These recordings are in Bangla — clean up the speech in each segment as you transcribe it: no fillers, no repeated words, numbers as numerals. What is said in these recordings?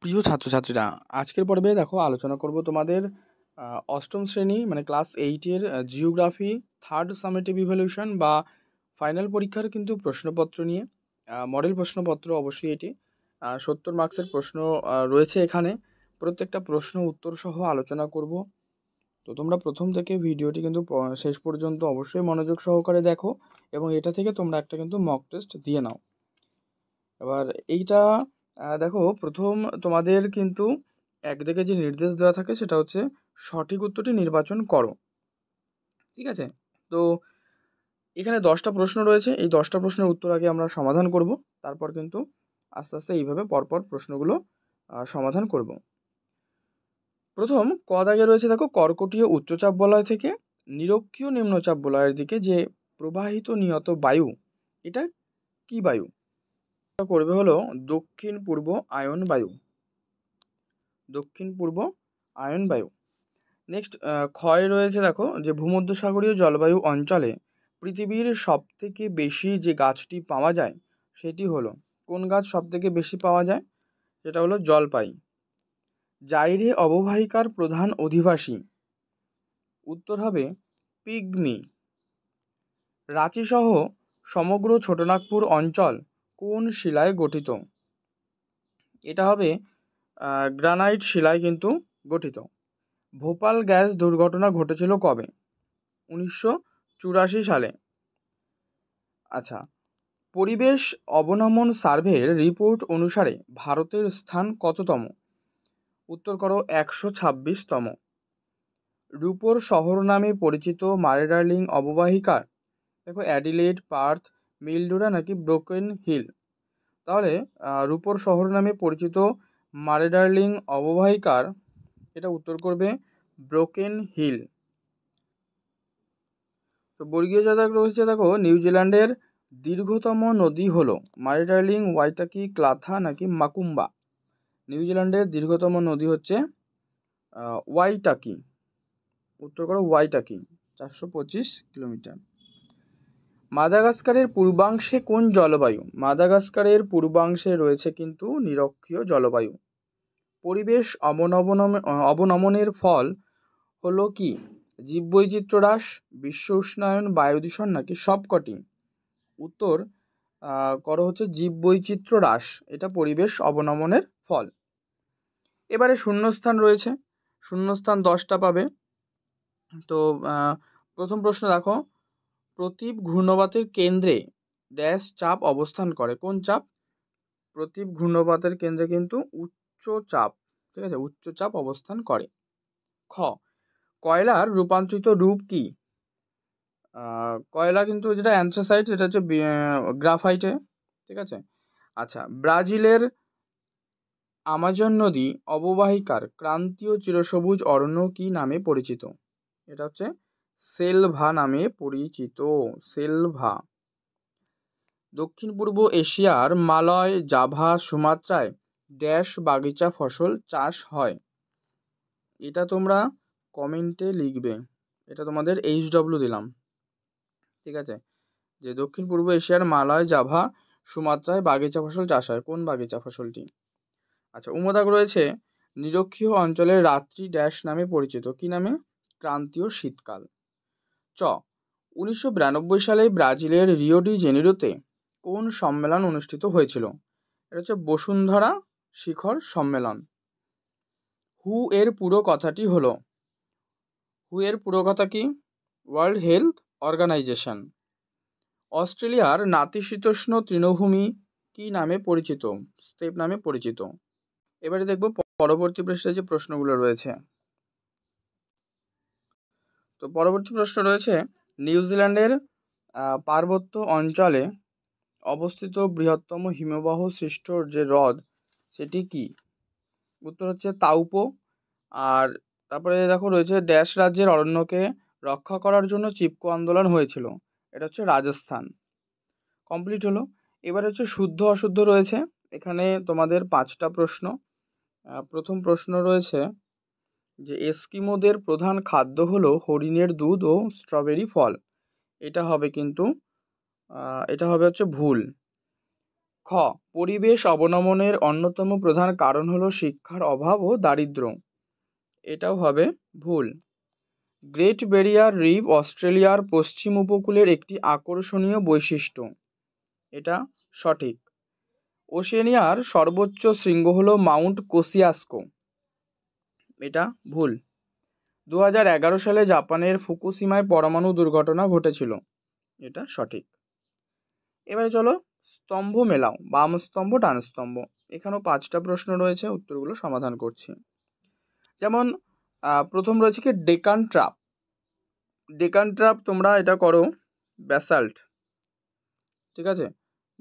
প্রিয় ছাত্রছাত্রীরা, আজকের পর্বে দেখো আলোচনা করব তোমাদের অষ্টম শ্রেণী মানে ক্লাস 8-এর জিওগ্রাফি থার্ড সামেটিভ ইভ্যালুয়েশন বা ফাইনাল পরীক্ষার কিন্তু প্রশ্নপত্র নিয়ে। মডেল প্রশ্নপত্র অবশ্যই এটি 70 মার্কসের প্রশ্ন রয়েছে এখানে। প্রত্যেকটা প্রশ্ন উত্তর সহ আলোচনা করব। তো তোমরা প্রথম থেকে ভিডিওটি কিন্তু শেষ পর্যন্ত অবশ্যই মনোযোগ সহকারে দেখো এবং এটা থেকে তোমরা একটা কিন্তু মক টেস্ট দিয়ে নাও। এবার এইটা দেখো, প্রথম তোমাদের কিন্তু একদিকে যে নির্দেশ দেওয়া থাকে সেটা হচ্ছে সঠিক উত্তরটি নির্বাচন করো। ঠিক আছে, তো এখানে 10টা প্রশ্ন রয়েছে। এই 10টা প্রশ্নের উত্তর আগে আমরা সমাধান করব, তারপর কিন্তু আস্তে আস্তে এইভাবে পরপর প্রশ্নগুলো সমাধান করব। প্রথম ক দাগে রয়েছে দেখো, কর্কটীয় উচ্চচাপ বলয় থেকে নিরক্ষীয় নিম্নচাপ বলয়ের দিকে যে প্রবাহিত নিয়ত বায়ু, এটা কি বায়ু? করবে হলো দক্ষিণ পূর্ব আয়ন বায়ু। দক্ষিণ পূর্ব আয়ন বায়ু। নেক্সট ক্ষয় রয়েছে দেখো, যে ভূমধ্যসাগরীয় জলবায়ু অঞ্চলে পৃথিবীর সবথেকে বেশি যে গাছটি পাওয়া যায় সেটি হলো, কোন গাছ সবথেকে বেশি পাওয়া যায়? সেটা হলো জলপাই। জাইরে অববাহিকার প্রধান অধিবাসী, উত্তর হবে পিগমি। রাঁচিসহ সমগ্র ছোটনাগপুর অঞ্চল কোন শিলায় গঠিত? এটা হবে গ্রানাইট শিলায় কিন্তু গঠিত। ভোপাল গ্যাস দুর্ঘটনা ঘটেছিল কবে? 1984 সালে। আচ্ছা, পরিবেশ অবনমন সার্ভের রিপোর্ট অনুসারে ভারতের স্থান কততম? উত্তর করো 126তম। রূপোর শহর নামে পরিচিত মারেডার্লিং অববাহিকার, দেখো অ্যাডিলেড, পার্থ, মিলডোরা নাকি ব্রোকেন হিল? তাহলে রূপোর শহর নামে পরিচিত মারেডার্লিং অববাহিকার, এটা উত্তর করবে ব্রোকেন হিল। তো বর্গীয় জাতক রয়েছে দেখো, নিউজিল্যান্ডের দীর্ঘতম নদী হলো মারেডার্লিং, ওয়াইটাকি, ক্লাথা নাকি মাকুম্বা? নিউজিল্যান্ডের দীর্ঘতম নদী হচ্ছে ওয়াইটাকি। উত্তর করো ওয়াইটাকি, 425 কিলোমিটার। মাদাগাস্কারের পূর্বাংশে কোন জলবায়ু? মাদাগাস্কারের পূর্বাংশে রয়েছে কিন্তু নিরক্ষীয় জলবায়ু। পরিবেশ অবনমনের ফল হলো কি? জীববৈচিত্র্য হ্রাস, বিশ্ব উষ্ণায়ন, বায়ু দূষণ নাকি সবকটি? উত্তর করো হচ্ছে জীববৈচিত্র্য হ্রাস, এটা পরিবেশ অবনমনের ফল। এবারে শূন্যস্থান রয়েছে, শূন্যস্থান 10টা পাবে। তো প্রথম প্রশ্ন দেখো, প্রতীপ ঘূর্ণবাতের কেন্দ্রে ড্যাশ চাপ অবস্থান করে? কোন চাপ? প্রতীপ ঘূর্ণবাতের কেন্দ্রে কিন্তু উচ্চ চাপ, ঠিক আছে, উচ্চ চাপ অবস্থান করে। খ, কয়লার রূপান্তরিত রূপ কি? কয়লা কিন্তু যেটা অ্যান্থ্রাসাইট, সেটা হচ্ছে গ্রাফাইটে, ঠিক আছে। আচ্ছা, ব্রাজিলের আমাজন নদী অববাহিকার ক্রান্তীয় চিরসবুজ অরণ্য কি নামে পরিচিত? এটা হচ্ছে সেলভা নামে পরিচিত, সেলভা। দক্ষিণ পূর্ব এশিয়ার মালয়, জাভা, সুমাত্রায় ড্যাশ বাগিচা ফসল চাষ হয়? এটা তোমরা কমেন্টে লিখবে, এটা তোমাদের HW দিলাম, ঠিক আছে। যে দক্ষিণ পূর্ব এশিয়ার মালয়, জাভা, সুমাত্রায় বাগিচা ফসল চাষ হয়, কোন বাগিচা ফসলটি? আচ্ছা, উমদাগ রয়েছে নিরক্ষীয় অঞ্চলের রাত্রি ড্যাশ নামে পরিচিত, কি নামে? ক্রান্তীয় শীতকাল। চ, 1992 সালে ব্রাজিলের রিও ডি জেনিরোতে কোন সম্মেলন অনুষ্ঠিত হয়েছিল? এটা হচ্ছে বসুন্ধরা শিখর সম্মেলন। হু এর পুরো কথাটি হলো, হু এর পুরো কথা কি? World Health Organization. অস্ট্রেলিয়ার নাতিশীতোষ্ণ তৃণভূমি কি নামে পরিচিত? স্টেপ নামে পরিচিত। এবারে দেখব পরবর্তী পৃষ্ঠায় যে প্রশ্নগুলো রয়েছে। তো পরবর্তী প্রশ্ন রয়েছে, নিউজিল্যান্ডের পার্বত্য অঞ্চলে অবস্থিত বৃহত্তম হিমবাহ সৃষ্ট যে হ্রদ সেটি কি? উত্তর হচ্ছে তাউপো। আর তারপরে দেখো রয়েছে ড্যাশ রাজ্যের অরণ্যকে রক্ষা করার জন্য চিপকো আন্দোলন হয়েছিল? এটা হচ্ছে রাজস্থান। কমপ্লিট হলো। এবার হচ্ছে শুদ্ধ অশুদ্ধ রয়েছে, এখানে তোমাদের 5টা প্রশ্ন। প্রথম প্রশ্ন রয়েছে যে এস্কিমোদের প্রধান খাদ্য হলো হরিণের দুধ ও স্ট্রবেরি ফল। এটা হবে কিন্তু এটা হবে হচ্ছে ভুল। খ, পরিবেশ অবনমনের অন্যতম প্রধান কারণ হলো শিক্ষার অভাব ও দারিদ্র্য। এটাও হবে ভুল। গ্রেট ব্যারিয়ার রিফ অস্ট্রেলিয়ার পশ্চিম উপকূলের একটি আকর্ষণীয় বৈশিষ্ট্য। এটা সঠিক। ওশেনিয়ার সর্বোচ্চ শৃঙ্গ হলো মাউন্ট কোসিয়াস্কো। এটা ভুল। 2011 সালে জাপানের ফুকুশিমায় পরমাণু দুর্ঘটনা ঘটেছিল। এটা সঠিক। এবারে চলো স্তম্ভ মেলাও, বাম স্তম্ভ ডান স্তম্ভ। এখানেও 5টা প্রশ্ন রয়েছে, উত্তরগুলো সমাধান করছি। যেমন প্রথম রয়েছে কি ডেকান ট্রাপ। ডেকান ট্রাপ তোমরা এটা করো ব্যাসাল্ট, ঠিক আছে।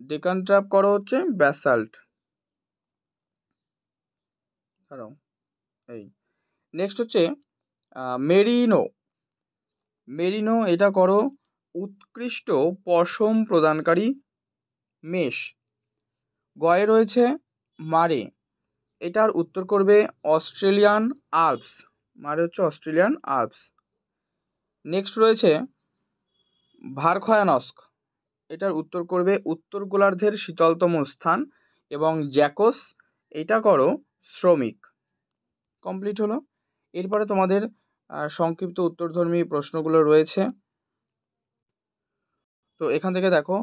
ডেকান ট্রাপ করো হচ্ছে ব্যাসাল্ট। কারণ এই নেক্সট হচ্ছে মেরিনো। মেরিনো এটা করো উৎকৃষ্ট পশম প্রদানকারী মেষ। গয়ে রয়েছে মারে, এটার উত্তর করবে অস্ট্রেলিয়ান আল্পস। মারে হচ্ছে অস্ট্রেলিয়ান আল্পস। নেক্সট রয়েছে ভারখয়ানস্ক, এটার উত্তর করবে উত্তর গোলার্ধের শীতলতম স্থান। এবং জ্যাকোস, এটা করো শ্রমিক। কমপ্লিট হলো। এরপরে তোমাদের সংক্ষিপ্ত উত্তরধর্মী প্রশ্নগুলো রয়েছে। তো এখান থেকে দেখো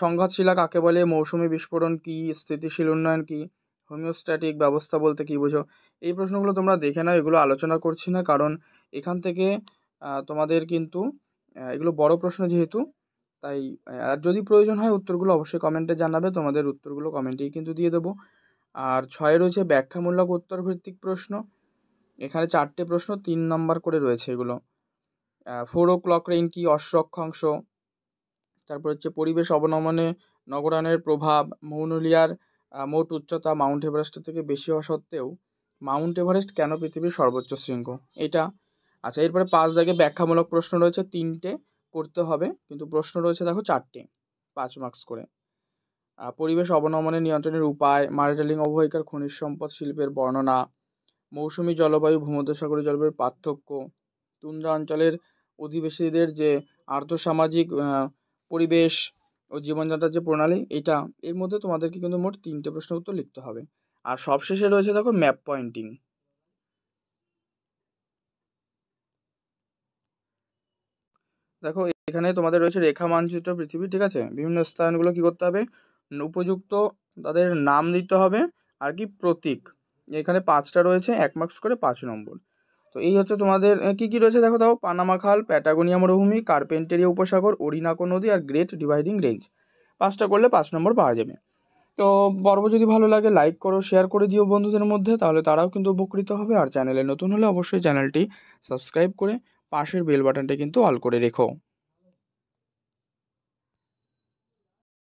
সংঘাতশীলা কাকে বলে, মৌসুমি বিস্ফোরণ কি, স্থিতিশীল উন্নয়ন কি, হোমিওস্ট্যাটিক ব্যবস্থা বলতে কি বোঝো। এই প্রশ্নগুলো তোমরা দেখে নাও, এগুলো আলোচনা করছি না, কারণ এখান থেকে তোমাদের কিন্তু এগুলো বড় প্রশ্ন যেহেতু, তাই আর যদি প্রয়োজন হয় উত্তরগুলো অবশ্যই কমেন্টে জানাবে, তোমাদের উত্তরগুলো কমেন্টেই কিন্তু দিয়ে দেবো। আর 6 রয়েছে ব্যাখ্যামূলক উত্তর ভিত্তিক প্রশ্ন। এখানে 4টে প্রশ্ন 3 নম্বর করে রয়েছে এগুলো। 4 o'clock রেইন কি, অশ্রক্ষাংশ। তারপর হচ্ছে পরিবেশ অবনমনে নগরায়নের প্রভাব, মৌনলিয়ার মোট উচ্চতা মাউন্ট এভারেস্টের থেকে বেশি হওয়া সত্ত্বেও মাউন্ট এভারেস্ট কেন পৃথিবীর সর্বোচ্চ শৃঙ্গ, এটা। আচ্ছা, এরপরে 5 দাগে ব্যাখ্যামূলক প্রশ্ন রয়েছে 3টে করতে হবে, কিন্তু প্রশ্ন রয়েছে দেখো 4টে, 5 মার্কস করে। পরিবেশ অবনমনে নিয়ন্ত্রণের উপায়, মার্টেলিং অববাহিকার খনিজ সম্পদ শিল্পের বর্ণনা, মৌসুমী জলবায়ু ভূমধ্যসাগরীয় জলবায়ুর পার্থক্য, তুন্দ্রা অঞ্চলের অধিবাসীদের যে আর্থসামাজিক পরিবেশ ও জীবনযাত্রার যে প্রণালী, এটা। এর মধ্যে তোমাদেরকে কিন্তু মোট 3টে প্রশ্ন উত্তর লিখতে হবে। আর সবশেষে রয়েছে দেখো ম্যাপ পয়েন্টিং। দেখো এখানে তোমাদের রয়েছে রেখা মানচিত্র পৃথিবী, ঠিক আছে। বিভিন্ন স্থানগুলো কি করতে হবে, উপযুক্ত তাদের নাম দিতে হবে, আর কি প্রতীক। এখানে 5টা রয়েছে, 1 মার্কস করে 5 নম্বর। তো এই হচ্ছে তোমাদের কি কি রয়েছে দেখো, তাও পানামা খাল, প্যাটাগোনিয়া মরুভূমি, কার্পেন্টেরিয়া উপসাগর, ওরিনাকো নদী আর গ্রেট ডিভাইডিং রেঞ্জ। 5টা করলে 5 নম্বর পাওয়া যাবে। তো পর্ব যদি ভালো লাগে লাইক করো, শেয়ার করে দিও বন্ধুদের মধ্যে, তাহলে তারাও কিন্তু উপকৃত হবে। আর চ্যানেলে নতুন হলে অবশ্যই চ্যানেলটি সাবস্ক্রাইব করে পাশের বেল বাটনটা কিন্তু অল করে রেখো।